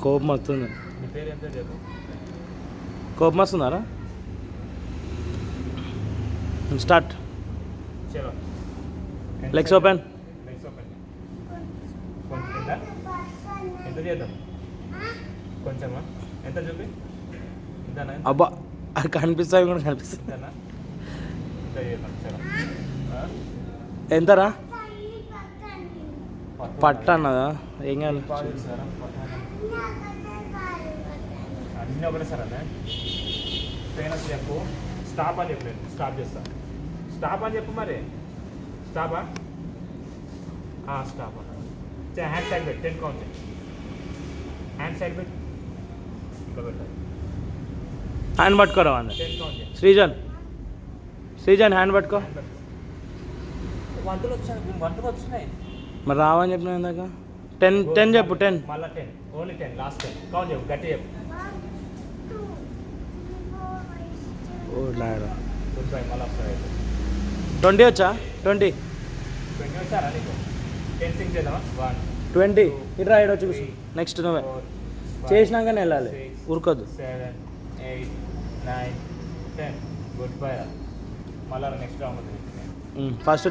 కోపం వస్తుంది. నీ పేరు ఎంత చెప్పు. కోపం వస్తున్నారా? స్టార్ట్. చలో లెగ్స్ ఓపెన్. Legs open. కొంచెం ఎంత చేద్దాం? కొంచెమా? ఎంత చూపి. ఇంతనా? అబ్బా అది కనిపిస్తాయి కూడా కనిపిస్తుంది. ఇంతనా? ఇంత చేద్దాం. చలో ఎంతరా? పట్ట అన్నదా? ఏం కాదు. అన్నీ ఒకటే సార్ అన్న. ఫేమస్ చెప్పు. స్టాప్ అని చెప్పు. నేను స్టాప్ చేస్తా. స్టాప్ అని చెప్పు. మరి స్టాపా? స్టాప్ అన్న. హ్యాండ్ సైడ్ పెట్టి 10 కౌంట్. హ్యాండ్ సైడ్ పెట్టి ఇంకా పెట్టాలి. హ్యాండ్ పట్టుకోరా అన్న. 10 కౌంట్. శ్రీజన్ హ్యాండ్ పట్టుకో. వంటలు వచ్చినాయి మరి రావని చెప్పిన ఇందాక 10 చెప్పు. 10 మళ్ళీ 10. ఓన్లీ 10. లాస్ట్ 10 కౌంట్ చెప్పు. గట్టి చెప్పు. ఓ లాగా గుడ్ బై. మళ్ళీ వస్తాయి. 20 వచ్చా? 20 వచ్చారా నీకు? 10 సింగ్ చేద్దామా? 1 20 ఇట్రా ఇడ వచ్చి కూర్చో. నెక్స్ట్ నువ్వే చేసినాకనే వెళ్ళాలి. ఊరుకోద్దు. 7 8 9 10. Good bye. మళ్ళీ నెక్స్ట్ రౌండ్ ఉంది. ఫస్ట్